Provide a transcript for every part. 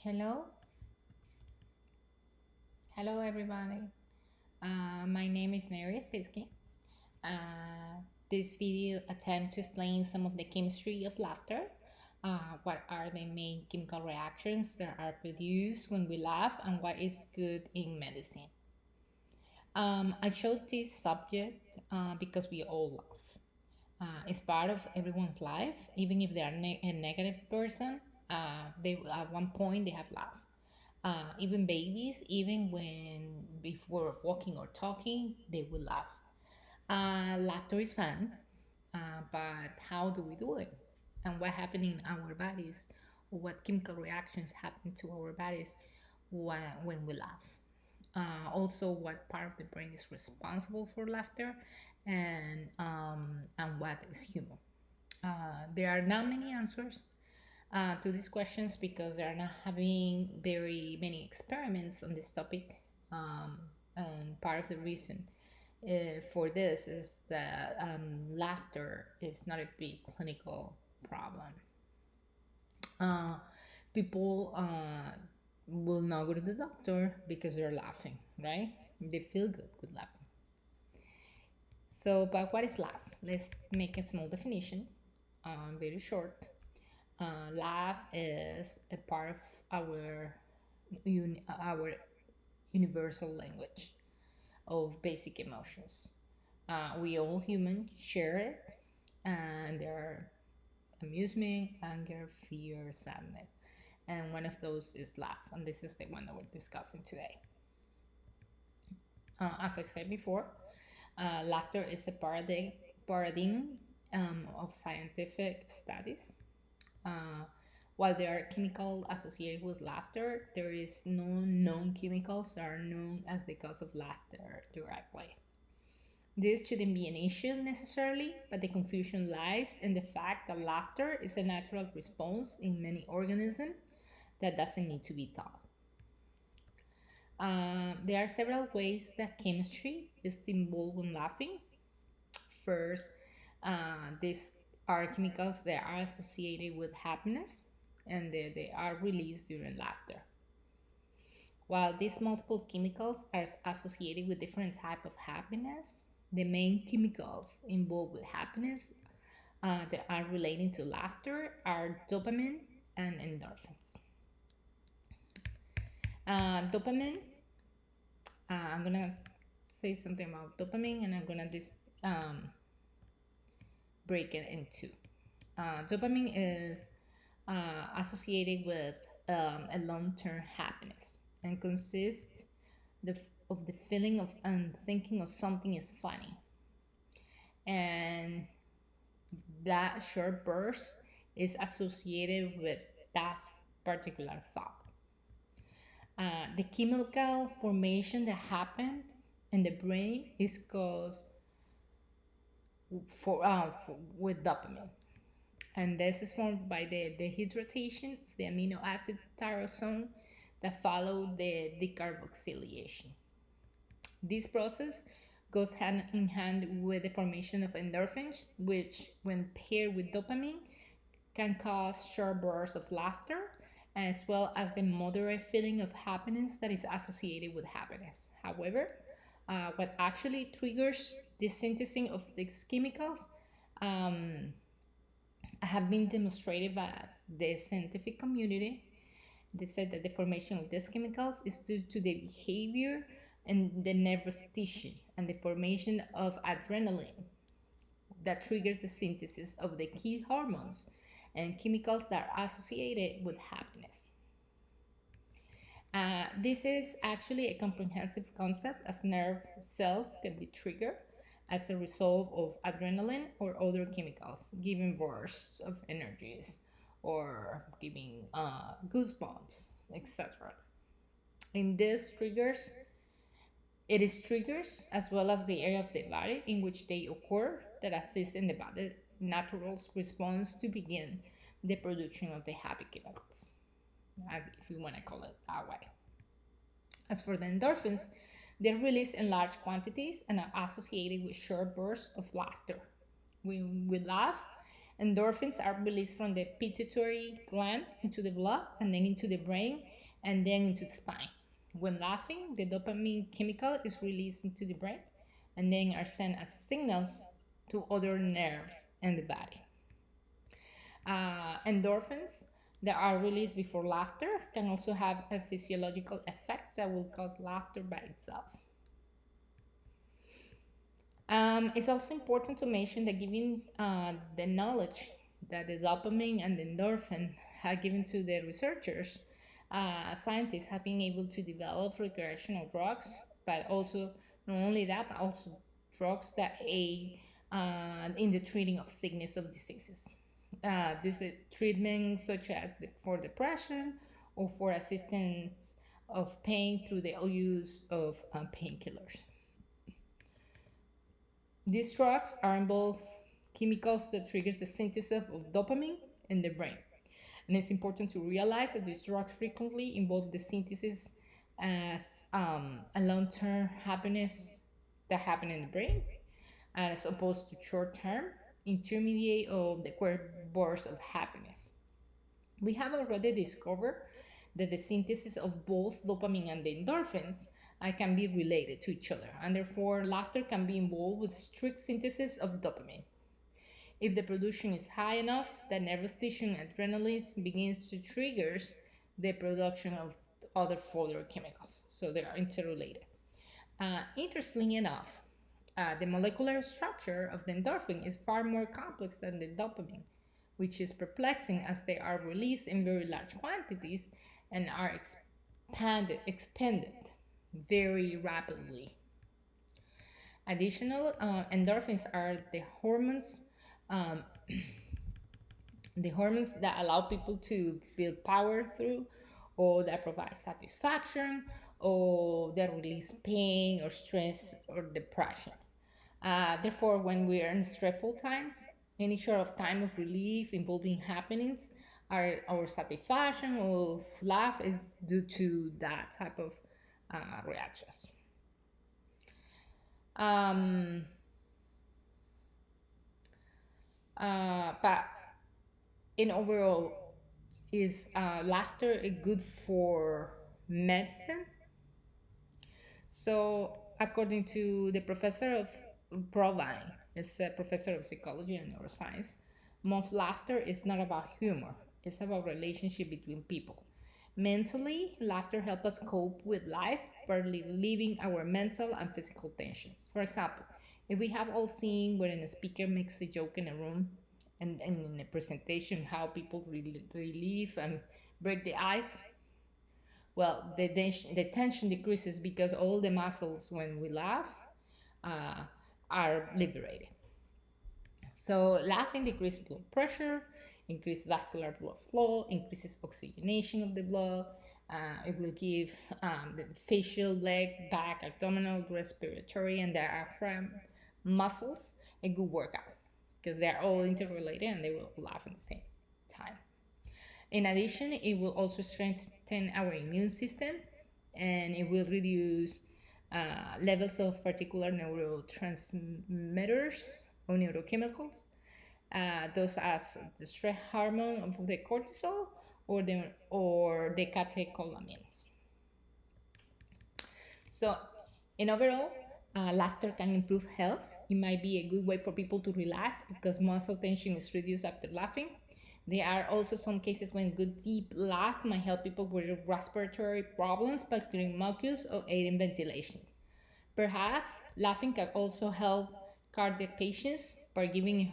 Hello, hello everybody. My name is Mary Spisky. This video attempts to explain some of the chemistry of laughter. What are the main chemical reactions that are produced when we laugh, and what is good in medicine? I chose this subject because we all laugh. It's part of everyone's life, even if they are a negative person. They at one point they have laughed. Even babies, even when before walking or talking, they will laugh. Laughter is fun, but how do we do it? And what happens in our bodies? What chemical reactions happen to our bodies when we laugh? Also, what part of the brain is responsible for laughter, and what is humor? There are not many answers to these questions because they are not having very many experiments on this topic. And part of the reason for this is that laughter is not a big clinical problem. Uh, People will not go to the doctor because they're laughing, right? They feel good with laughing. So, but what is laugh? Let's make a small definition, very short. Laugh is a part of our our universal language of basic emotions. We all humans share it, and there are amusement, anger, fear, sadness, and one of those is laugh, and this is the one that we're discussing today. As I said before, laughter is a paradigm of scientific studies. Uh, while there are chemicals associated with laughter, there is no known chemicals that are known as the cause of laughter directly. This shouldn't be an issue necessarily, but the confusion lies in the fact that laughter is a natural response in many organisms that doesn't need to be taught. There are several ways that chemistry is involved when laughing. First, these are chemicals that are associated with happiness and they are released during laughter. While these multiple chemicals are associated with different type of happiness, the main chemicals involved with happiness that are relating to laughter are dopamine and endorphins. Dopamine, I'm gonna say something about dopamine and I'm gonna break it in two. Dopamine is associated with a long-term happiness and consists the, of the feeling of thinking of something is funny, and that short burst is associated with that particular thought. The chemical formation that happen in the brain is caused with dopamine, and this is formed by the dehydration of the amino acid tyrosine that follow the decarboxylation. This process goes hand in hand with the formation of endorphins, which, when paired with dopamine, can cause short bursts of laughter, as well as the moderate feeling of happiness that is associated with happiness. However, what actually triggers the synthesis of these chemicals um, have been demonstrated by the scientific community. They said that the formation of these chemicals is due to the behavior and the nervous tissue and the formation of adrenaline that triggers the synthesis of the key hormones and chemicals that are associated with happiness. This is actually a comprehensive concept as nerve cells can be triggered as a result of adrenaline or other chemicals, giving bursts of energies or giving goosebumps, etc. In these triggers, it is triggers as well as the area of the body in which they occur that assist in the body natural response to begin the production of the happy chemicals, if you want to call it that way. As for the endorphins, they're released in large quantities and are associated with short bursts of laughter. When we laugh, Endorphins are released from the pituitary gland into the blood and then into the brain and then into the spine. When laughing, the dopamine chemical is released into the brain and then are sent as signals to other nerves in the body. Endorphins that are released before laughter can also have a physiological effect that will cause laughter by itself. It's also important to mention that given the knowledge that the dopamine and the endorphin have given to the researchers, scientists have been able to develop recreational drugs, but also not only that, but also drugs that aid in the treating of sickness of diseases. This is treatment such as for depression or for assistance of pain through the use of painkillers. These drugs are involved chemicals that trigger the synthesis of dopamine in the brain. And it's important to realize that these drugs frequently involve the synthesis as a long-term happiness that happen in the brain, as opposed to short-term, intermediate, or the quick bursts of happiness. We have already discovered that the synthesis of both dopamine and the endorphins can be related to each other, and therefore laughter can be involved with strict synthesis of dopamine. If the production is high enough, the nervous tissue and adrenaline begins to trigger the production of other further chemicals, so they are interrelated. Interestingly enough, the molecular structure of the endorphin is far more complex than the dopamine, which is perplexing as they are released in very large quantities and are expanded very rapidly. Additional endorphins are um, the hormones that allow people to feel power through, or that provide satisfaction, or that release pain or stress or depression. Therefore, when we are in stressful times, any sort of time of relief involving happenings, our satisfaction of laugh is due to that type of reactions. Um, but in overall, is laughter good for medicine? So, according to the professor of Provine, is a professor of psychology and neuroscience, most laughter is not about humor, it's about relationship between people. Mentally, laughter helps us cope with life by relieving our mental and physical tensions. For example, if we have all seen when a speaker makes a joke in a room and in a presentation how people relieve and break the ice, well, the tension decreases because all the muscles, when we laugh, uh, are liberated. So, laughing decreases blood pressure, increases vascular blood flow, increases oxygenation of the blood. It will give the facial, leg, back, abdominal, respiratory, and diaphragm muscles a good workout because they are all interrelated and they will laugh at the same time. In addition, it will also strengthen our immune system and it will reduce levels of particular neurotransmitters or neurochemicals, those as the stress hormone of the cortisol or the catecholamines. So, in overall, laughter can improve health. It might be a good way for people to relax because muscle tension is reduced after laughing. There are also some cases when good deep laugh might help people with respiratory problems by clearing mucus or aiding ventilation. Perhaps laughing can also help cardiac patients by giving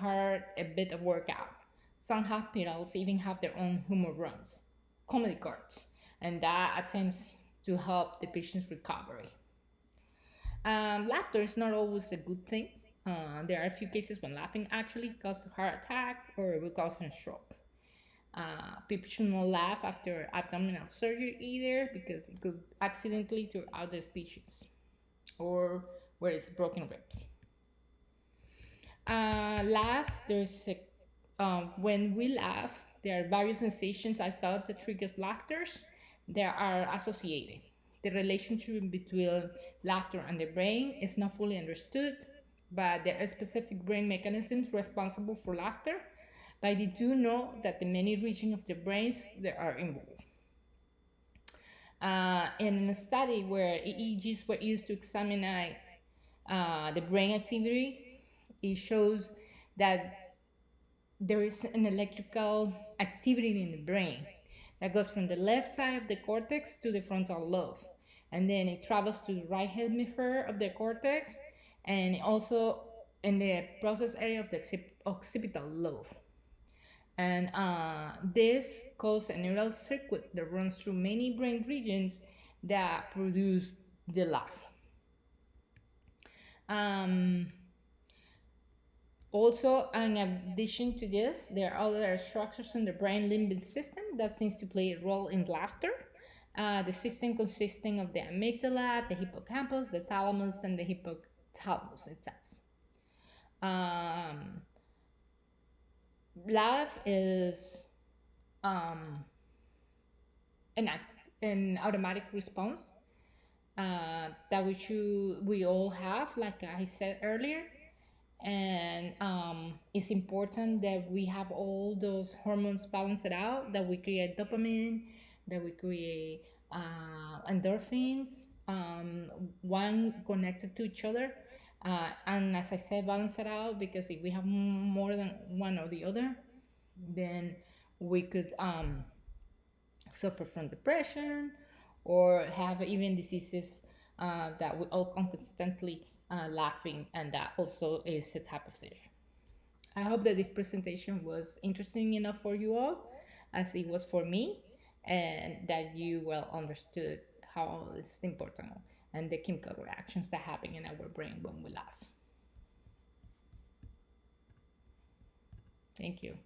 her a bit of workout. Some hospitals even have their own humor rooms, comedy cards, and that attempts to help the patient's recovery. Laughter is not always a good thing. There are a few cases when laughing actually causes a heart attack or it will cause a stroke. People should not laugh after abdominal surgery either because it could accidentally tear out the stitches or where it's broken ribs. Laugh, when we laugh, there are various sensations I thought that triggers laughters that are associated. The relationship between laughter and the brain is not fully understood, but there are specific brain mechanisms responsible for laughter, but they do know that the many regions of the brains that are involved. In a study where EEGs were used to examine the brain activity, it shows that there is an electrical activity in the brain that goes from the left side of the cortex to the frontal lobe. And then it travels to the right hemisphere of the cortex and also in the process area of the occipital lobe. And this causes a neural circuit that runs through many brain regions that produce the laugh. Um, Also, in addition to this, there are other structures in the brain limbic system that seems to play a role in laughter. The system consisting of the amygdala, the hippocampus, the thalamus, and the hypothalamus itself. Um, Laugh is um, an automatic response that we all have, like I said earlier, and it's important that we have all those hormones balanced out, that we create dopamine, that we create endorphins, one connected to each other, and as I said, balance it out, because if we have more than one or the other, then we could suffer from depression or have even diseases that we all constantly laughing, and that also is a type of seizure. I hope that this presentation was interesting enough for you all, as it was for me, and that you well understood how it's important and the chemical reactions that happen in our brain when we laugh. Thank you.